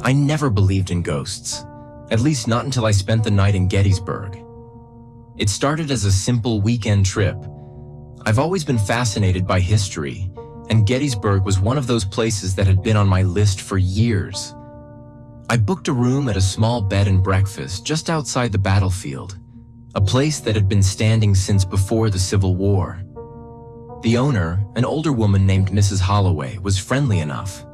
I never believed in ghosts, at least not until I spent the night in Gettysburg. It started as a simple weekend trip. I've always been fascinated by history, and Gettysburg was one of those places that had been on my list for years. I booked a room at a small bed and breakfast just outside the battlefield, a place that had been standing since before the Civil War. The owner, an older woman named Mrs. Holloway, was friendly enough,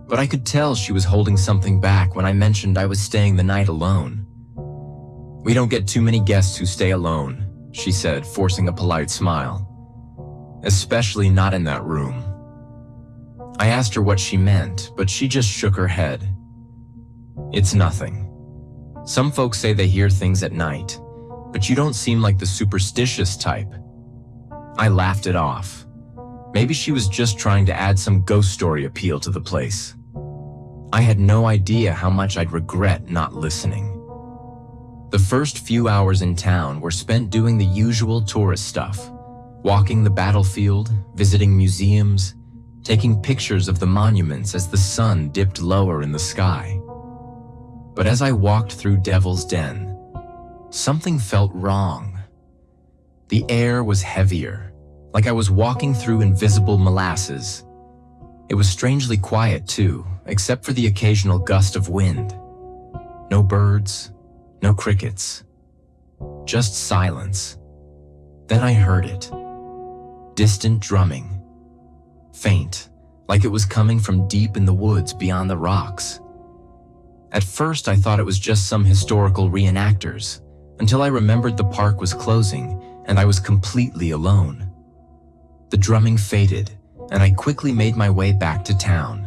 but I could tell she was holding something back when I mentioned I was staying the night alone. "We don't get too many guests who stay alone," she said, forcing a polite smile. "Especially not in that room." I asked her what she meant, but she just shook her head. "It's nothing. Some folks say they hear things at night, but you don't seem like the superstitious type." I laughed it off. Maybe she was just trying to add some ghost story appeal to the place. I had no idea how much I'd regret not listening. The first few hours in town were spent doing the usual tourist stuff, walking the battlefield, visiting museums, taking pictures of the monuments as the sun dipped lower in the sky. But as I walked through Devil's Den, something felt wrong. The air was heavier, like I was walking through invisible molasses. It was strangely quiet too, except for the occasional gust of wind. No birds, no crickets, just silence. Then I heard it. Distant drumming. Faint, like it was coming from deep in the woods beyond the rocks. At first I thought it was just some historical reenactors, until I remembered the park was closing and I was completely alone. The drumming faded, and I quickly made my way back to town.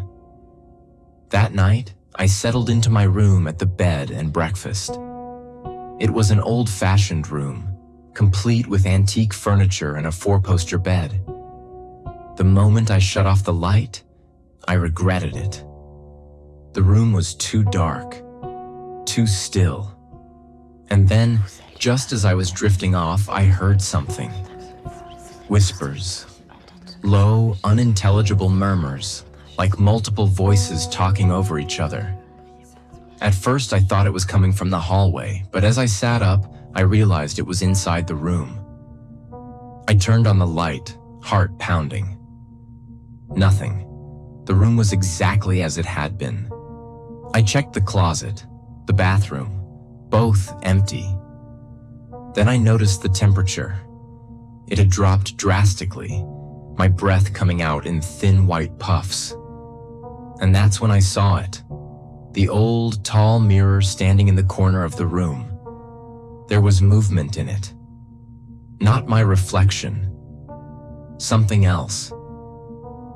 That night, I settled into my room at the bed and breakfast. It was an old-fashioned room, complete with antique furniture and a four-poster bed. The moment I shut off the light, I regretted it. The room was too dark, too still. And then, just as I was drifting off, I heard something. Whispers. Low, unintelligible murmurs, like multiple voices talking over each other. At first I thought it was coming from the hallway, but as I sat up, I realized it was inside the room. I turned on the light, heart pounding. Nothing. The room was exactly as it had been. I checked the closet, the bathroom, both empty. Then I noticed the temperature. It had dropped drastically, my breath coming out in thin white puffs. And that's when I saw it. The old, tall mirror standing in the corner of the room. There was movement in it. Not my reflection. Something else.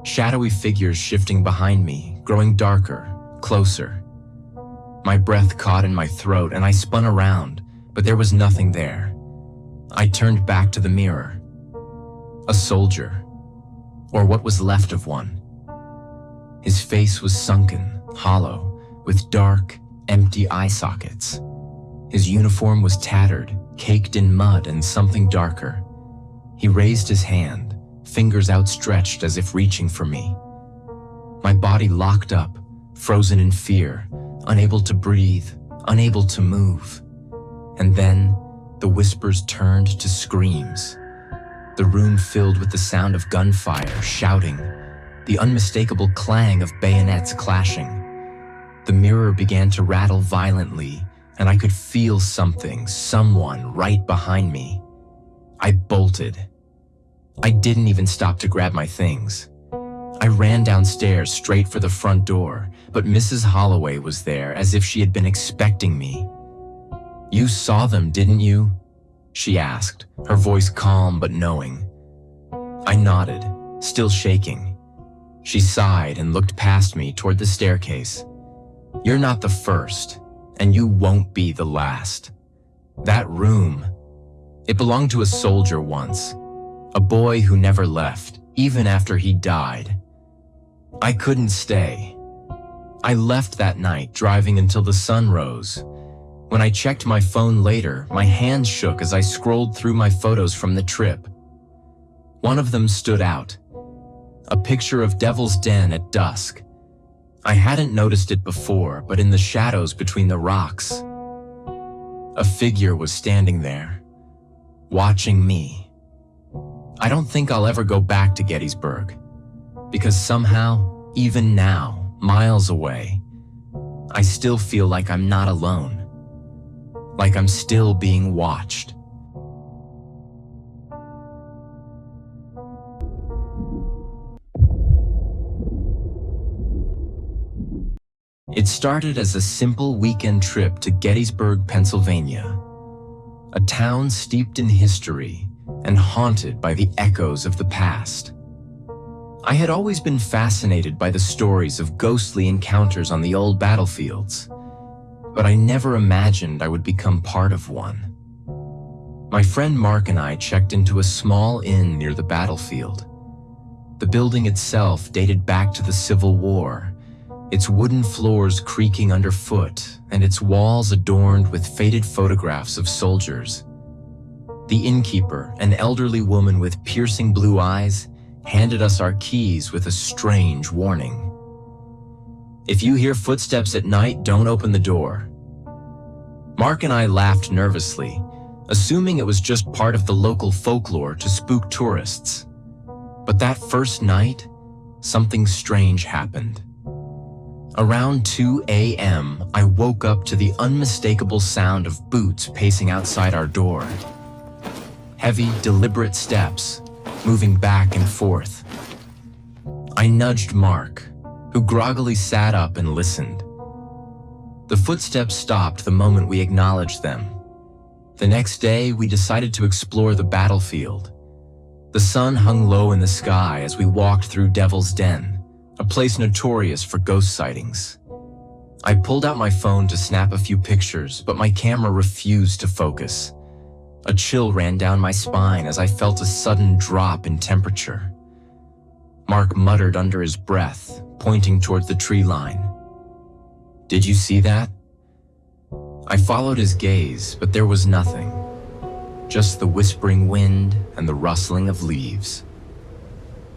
Shadowy figures shifting behind me, growing darker, closer. My breath caught in my throat and I spun around, but there was nothing there. I turned back to the mirror. A soldier, or what was left of one. His face was sunken, hollow, with dark, empty eye sockets. His uniform was tattered, caked in mud and something darker. He raised his hand, fingers outstretched as if reaching for me. My body locked up, frozen in fear, unable to breathe, unable to move. And then, the whispers turned to screams. The room filled with the sound of gunfire, shouting, the unmistakable clang of bayonets clashing. The mirror began to rattle violently, and I could feel someone right behind me. I bolted. I didn't even stop to grab my things. I ran downstairs straight for the front door, but Mrs. Holloway was there as if she had been expecting me. "You saw them, didn't you?" she asked, her voice calm but knowing. I nodded, still shaking. She sighed and looked past me toward the staircase. "You're not the first, and you won't be the last. That room, it belonged to a soldier once, a boy who never left, even after he died. I couldn't stay. I left that night, driving until the sun rose. When I checked my phone later, my hands shook as I scrolled through my photos from the trip. One of them stood out. A picture of Devil's Den at dusk. I hadn't noticed it before, but in the shadows between the rocks, a figure was standing there, watching me. I don't think I'll ever go back to Gettysburg, because somehow, even now, miles away, I still feel like I'm not alone, like I'm still being watched. It started as a simple weekend trip to Gettysburg, Pennsylvania, a town steeped in history and haunted by the echoes of the past. I had always been fascinated by the stories of ghostly encounters on the old battlefields, but I never imagined I would become part of one. My friend Mark and I checked into a small inn near the battlefield. The building itself dated back to the Civil War, its wooden floors creaking underfoot and its walls adorned with faded photographs of soldiers. The innkeeper, an elderly woman with piercing blue eyes, handed us our keys with a strange warning. "If you hear footsteps at night, don't open the door." Mark and I laughed nervously, assuming it was just part of the local folklore to spook tourists. But that first night, something strange happened. Around 2 a.m., I woke up to the unmistakable sound of boots pacing outside our door. Heavy, deliberate steps, moving back and forth. I nudged Mark, who groggily sat up and listened. The footsteps stopped the moment we acknowledged them. The next day, we decided to explore the battlefield. The sun hung low in the sky as we walked through Devil's Den, a place notorious for ghost sightings. I pulled out my phone to snap a few pictures, but my camera refused to focus. A chill ran down my spine as I felt a sudden drop in temperature. Mark muttered under his breath, pointing toward the tree line. "Did you see that?" I followed his gaze, but there was nothing. Just the whispering wind and the rustling of leaves.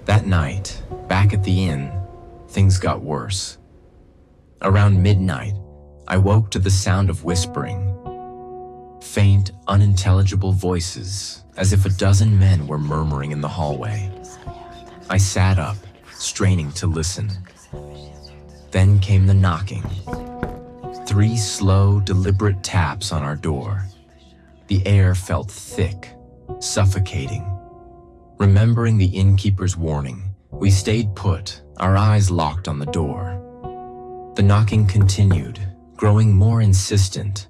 That night, back at the inn, things got worse. Around midnight, I woke to the sound of whispering. Faint, unintelligible voices, as if a dozen men were murmuring in the hallway. I sat up, straining to listen. Then came the knocking. 3 slow, deliberate taps on our door. The air felt thick, suffocating. Remembering the innkeeper's warning, we stayed put, our eyes locked on the door. The knocking continued, growing more insistent.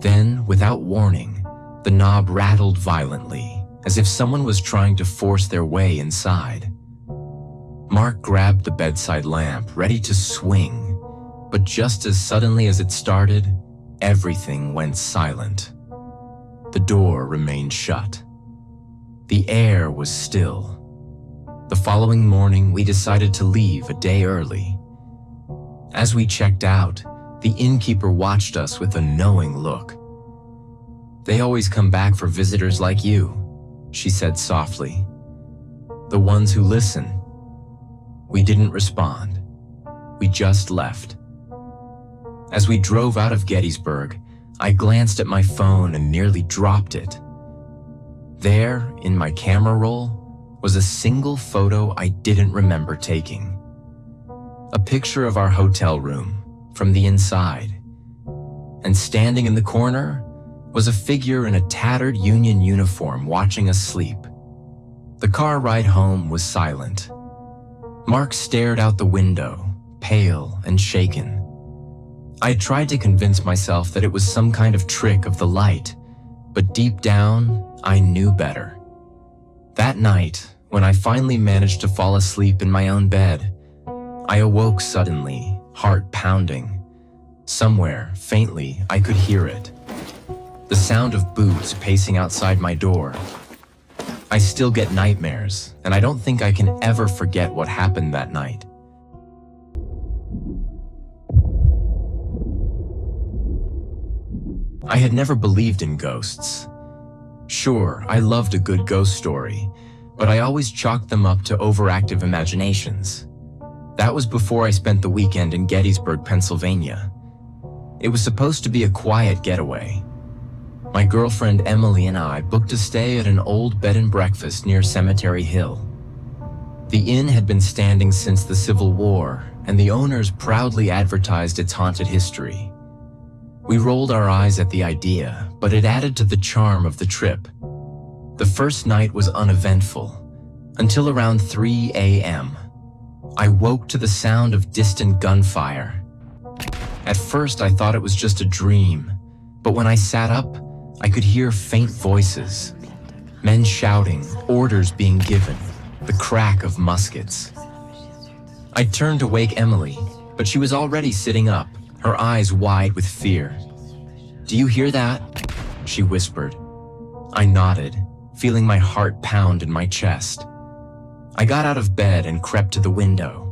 Then, without warning, the knob rattled violently, as if someone was trying to force their way inside. Mark grabbed the bedside lamp, ready to swing, but just as suddenly as it started, everything went silent. The door remained shut. The air was still. The following morning, we decided to leave a day early. As we checked out, the innkeeper watched us with a knowing look. "They always come back for visitors like you," she said softly. "The ones who listen." We didn't respond. We just left. As we drove out of Gettysburg, I glanced at my phone and nearly dropped it. There, in my camera roll, was a single photo I didn't remember taking. A picture of our hotel room, from the inside. And standing in the corner was a figure in a tattered Union uniform watching us sleep. The car ride home was silent. Mark stared out the window, pale and shaken. I tried to convince myself that it was some kind of trick of the light, but deep down, I knew better. That night, when I finally managed to fall asleep in my own bed, I awoke suddenly, heart pounding. Somewhere, faintly, I could hear it. The sound of boots pacing outside my door. I still get nightmares, and I don't think I can ever forget what happened that night. I had never believed in ghosts. Sure, I loved a good ghost story, but I always chalked them up to overactive imaginations. That was before I spent the weekend in Gettysburg, Pennsylvania. It was supposed to be a quiet getaway. My girlfriend Emily and I booked a stay at an old bed and breakfast near Cemetery Hill. The inn had been standing since the Civil War, and the owners proudly advertised its haunted history. We rolled our eyes at the idea, but it added to the charm of the trip. The first night was uneventful, until around 3 a.m. I woke to the sound of distant gunfire. At first, I thought it was just a dream, but when I sat up, I could hear faint voices, men shouting, orders being given, the crack of muskets. I turned to wake Emily, but she was already sitting up, her eyes wide with fear. "Do you hear that?" she whispered. I nodded, feeling my heart pound in my chest. I got out of bed and crept to the window.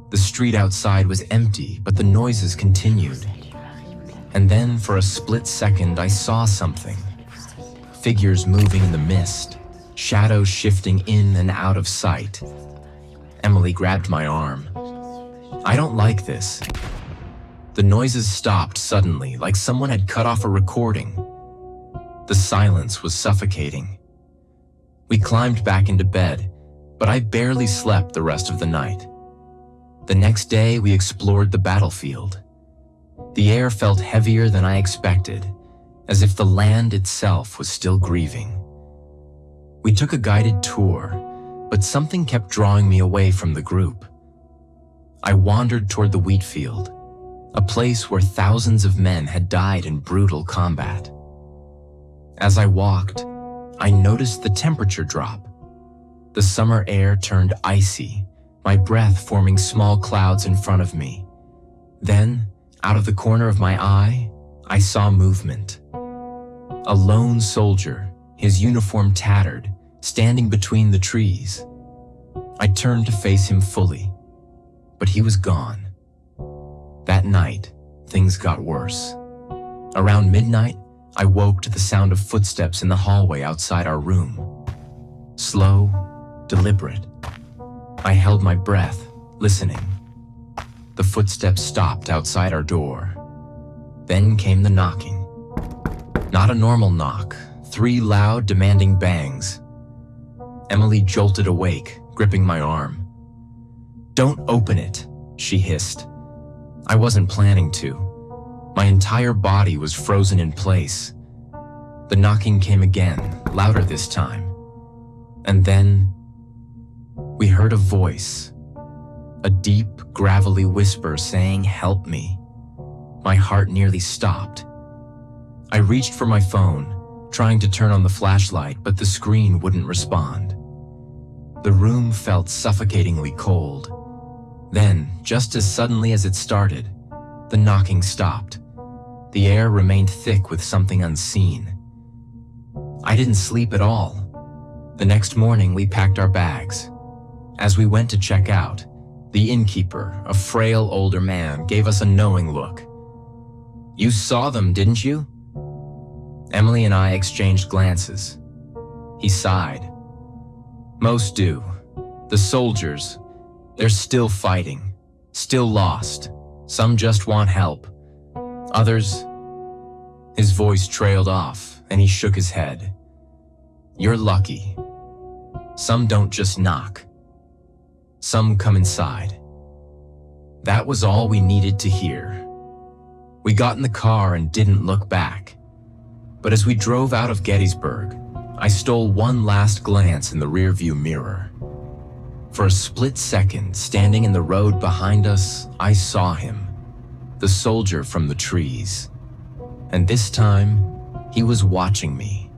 The street outside was empty, but the noises continued. And then, for a split second, I saw something. Figures moving in the mist, shadows shifting in and out of sight. Emily grabbed my arm. "I don't like this." The noises stopped suddenly, like someone had cut off a recording. The silence was suffocating. We climbed back into bed, but I barely slept the rest of the night. The next day, we explored the battlefield. The air felt heavier than I expected, as if the land itself was still grieving. We took a guided tour, but something kept drawing me away from the group. I wandered toward the wheat field, a place where thousands of men had died in brutal combat. As I walked, I noticed the temperature drop. The summer air turned icy, my breath forming small clouds in front of me. Then, out of the corner of my eye, I saw movement. A lone soldier, his uniform tattered, standing between the trees. I turned to face him fully, but he was gone. That night, things got worse. Around midnight, I woke to the sound of footsteps in the hallway outside our room. Slow, deliberate. I held my breath, listening. The footsteps stopped outside our door. Then came the knocking. Not a normal knock, 3 loud, demanding bangs. Emily jolted awake, gripping my arm. "Don't open it," she hissed. I wasn't planning to. My entire body was frozen in place. The knocking came again, louder this time. And then we heard a voice, a deep, gravelly whisper saying, "Help me." My heart nearly stopped. I reached for my phone, trying to turn on the flashlight, but the screen wouldn't respond. The room felt suffocatingly cold. Then, just as suddenly as it started, the knocking stopped. The air remained thick with something unseen. I didn't sleep at all. The next morning, we packed our bags. As we went to check out, the innkeeper, a frail older man, gave us a knowing look. "You saw them, didn't you?" Emily and I exchanged glances. He sighed. "Most do. The soldiers, they're still fighting, still lost. Some just want help. Others..." His voice trailed off, and he shook his head. "You're lucky. Some don't just knock. Some come inside." That was all we needed to hear. We got in the car and didn't look back. But as we drove out of Gettysburg, I stole one last glance in the rearview mirror. For a split second, standing in the road behind us, I saw him, the soldier from the trees. And this time, he was watching me.